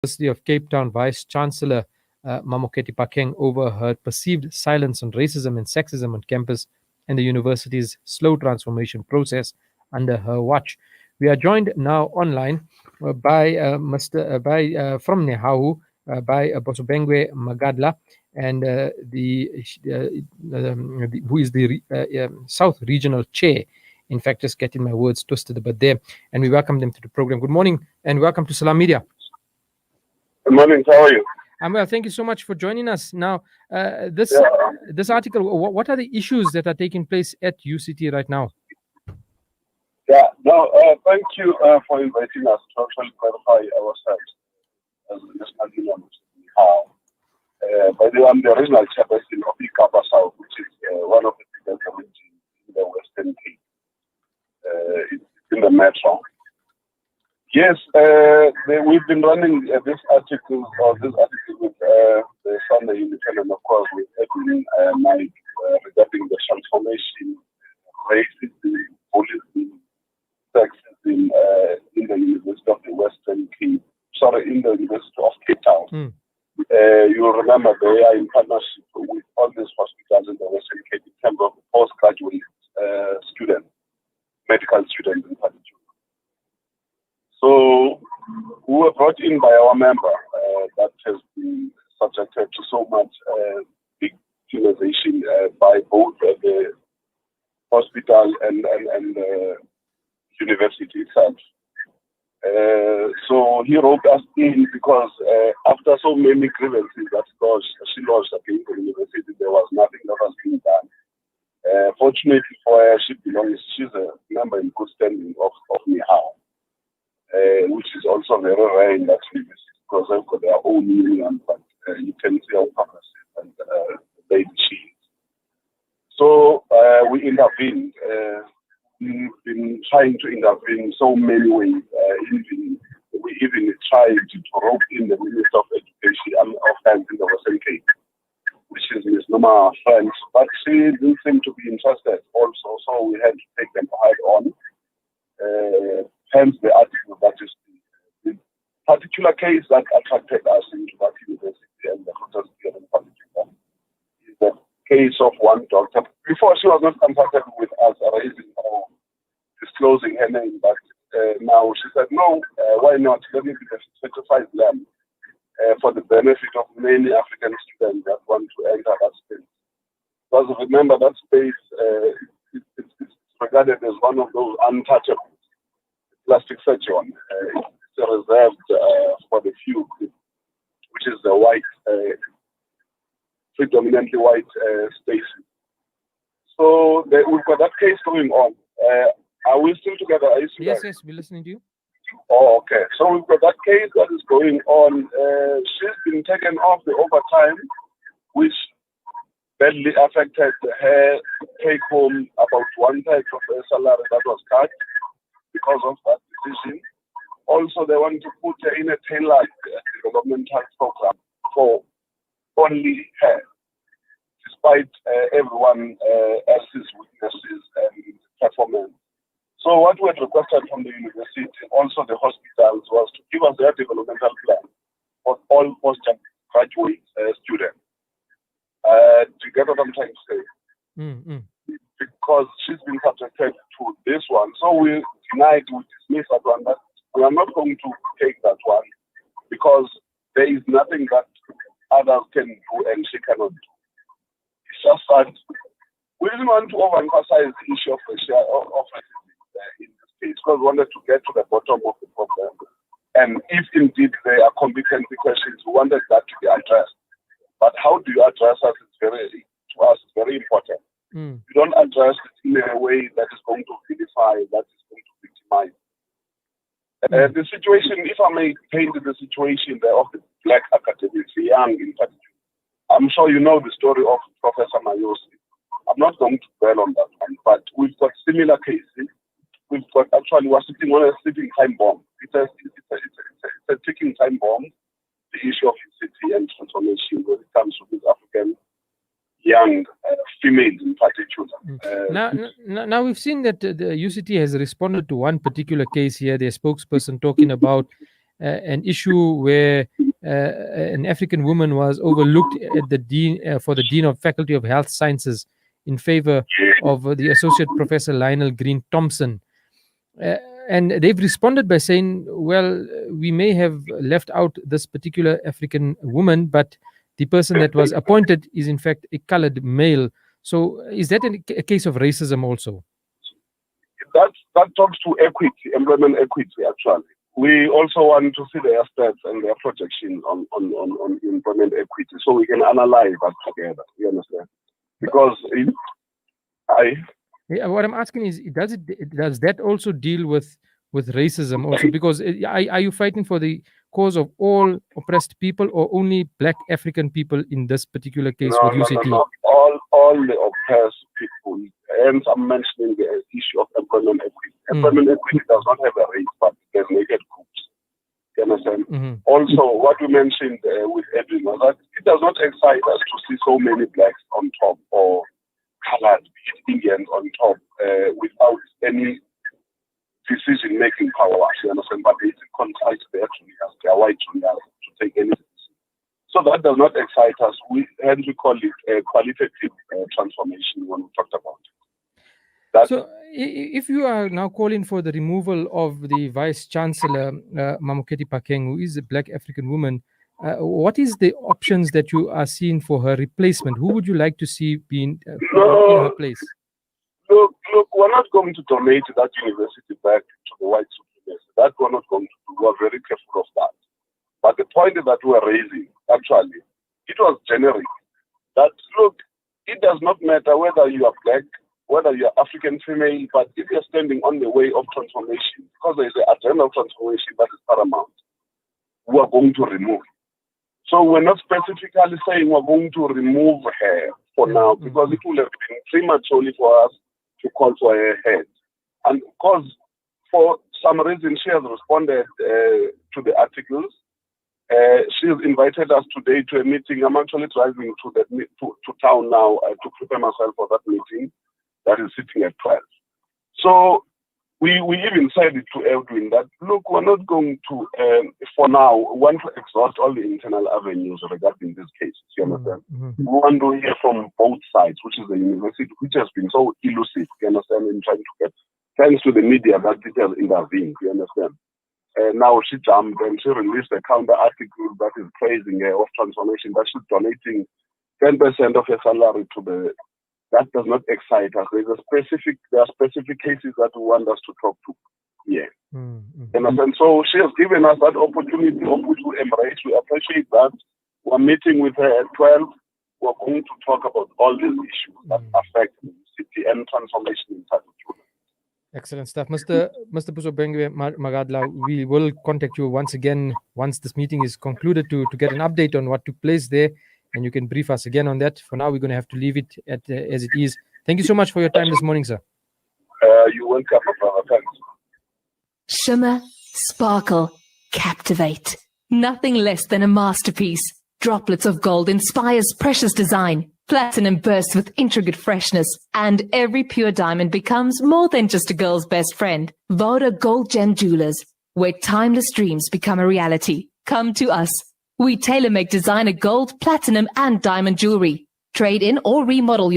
University of Cape Town Vice-chancellor Mamokgethi Phakeng over her perceived silence on racism and sexism on campus and the university's slow transformation process under her watch. We are joined now online by from Nehawu by Busobengwe Magadla and who is the South Regional Chair. In fact, just getting my words twisted, but there. And we welcome them to the program. Good morning and welcome to Salam Media. Good morning. How are you? I'm well. Thank you so much for joining us. Now, this article, what are the issues that are taking place at UCT right now? Yeah, no, thank you for inviting us to actually clarify ourselves as a national union. By the way, I'm the original chairperson of Ikapa South, which is one of the biggest regions in the Western Cape. It's in the metro. Yes, we've been running this article with the Sunday Independent, of course, with Edwin Mike regarding the transformation, racism, bullying, sexism in the University of the Western Cape. In the University of Cape Town. You will remember they are in partnership with all these hospitals in the Western Cape in terms of postgraduate students, medical students in particular. So we were brought in by our member that has been subjected to so much victimization by both the hospital and the university itself. So he wrote us in because after so many grievances that she lodged against the university, there was nothing that was being done. Fortunately for her, she's a member in good standing of Nehawu. Which is also very rare in that university because they've got their own union, but you can see how progressive and they achieve. So we intervened. We've been trying to intervene so many ways. We even tried to rope in the Minister of Education of Health in the Western Cape, which is Ms. Noma French, but she didn't seem to be interested also, so we had to take them hard on. Hence the article that is the particular case that attracted us into that university and the hospital in particular is the case of one doctor. Before she was not contacted with us raising or disclosing her name, but now she said, no, why not? Let me sacrifice them for the benefit of many African students that want to enter that space. Because remember, that space it's regarded as one of those untouchable. Plastic surgeon. It's reserved for the few, which is the white, predominantly white spaces. So we've got that case going on. Are we still together? Are you still yes, we're listening to you. Oh, okay. So we've got that case that is going on. She's been taken off the overtime, which badly affected her take home about 1/3 of her salary that was cut. Because of that decision. Also, they want to put her in a tailored developmental program for only her, despite everyone else's weaknesses and performance. So what we had requested from the university, also the hospitals, was to give us their developmental plan for all postgraduate students. To get what I'm trying to say. Because she's been subjected to this one. So we denied, we dismissed that one, but we are not going to take that one because there is nothing that others can do and she cannot do. It's just that we didn't want to overemphasize the issue of racism in this case because we wanted to get to the bottom of the problem. And if indeed there are competency questions, we wanted that to be addressed. But how do you address us? To us, it's very important. You don't address it in a way that is going to vilify, that is going to victimize. The situation, if I may paint the situation there of the black academics, young in particular, I'm sure you know the story of Professor Mamokgethi. I'm not going to dwell on that one, but we've got similar cases. We're sitting on a sleeping time bomb. It's a ticking time bomb, the issue of city and transformation when it comes to these African young females in particular. Now we've seen that the UCT has responded to one particular case here. Their spokesperson talking about an issue where an African woman was overlooked at the dean for the Dean of Faculty of Health Sciences in favor of the Associate Professor Lionel Green Thompson. And they've responded by saying, well, we may have left out this particular African woman, but the person that was appointed is in fact a colored male. So is that a case of racism also? That talks to equity, employment equity, actually. We also want to see their stats and their projection on employment equity so we can analyze that together. You understand? Because what I'm asking is, does that also deal with racism also? Because are you fighting for the cause of all oppressed people or only Black African people in this particular case with UCT? No. All the oppressed people. And I'm mentioning the issue of employment equity. Employment equity does not have a race, but there's naked groups. You understand? Mm-hmm. Also, what you mentioned with Edwin was that it does not excite us to see so many blacks on top or colored Indians on top without any decision-making power. You understand? But it's concise there they are white juniors to take any decision. So that does not excite us. We call it a qualitative transformation when we talked about it. So if you are now calling for the removal of the Vice-chancellor, Mamokgethi Phakeng, who is a Black African woman, what is the options that you are seeing for her replacement? Who would you like to see being in her place? Look, we're not going to donate that university back to the white supremacists. That we're not going to do. We're very careful of that. But the point that we're raising, actually, it was generic. That, look, it does not matter whether you are Black, whether you are African female, but if you're standing on the way of transformation, because there is an agenda of transformation that is paramount, we are going to remove it. So we're not specifically saying we're going to remove her for now, because it will have been prematurely for us to call for her head. And because for some reason she has responded to the articles, she has invited us today to a meeting. I'm actually driving to town now to prepare myself for that meeting that is sitting at 12. So we even said it to Edwin that, look, we're not going to, for now, want to exhaust all the internal avenues regarding this case. You understand? We want to hear from both sides, which is the university, which has been so elusive, you understand, in trying to get, thanks to the media that it has intervened, you understand? Now she jumped and she released a counter article that is praising her of transformation, that she's donating 10% of her salary to the. That does not excite us. There are specific cases that we want us to talk to. Yeah. And so she has given us that opportunity of which we embrace. We appreciate that. We're meeting with her at 12. We're going to talk about all these issues that affect the city and transformation in Tanzania. Excellent stuff. Mr. Busobengwe Magadla, we will contact you once again once this meeting is concluded to get an update on what took place there, and you can brief us again on that. For now, we're going to have to leave it as it is. Thank you so much for your time this morning, sir. You're welcome, brother. Thanks. Shimmer, sparkle, captivate. Nothing less than a masterpiece. Droplets of gold inspires precious design. Platinum bursts with intricate freshness, and every pure diamond becomes more than just a girl's best friend. Voda Gold Gem Jewelers, where timeless dreams become a reality. Come to us. We tailor-make designer gold, platinum, and diamond jewelry. Trade in or remodel your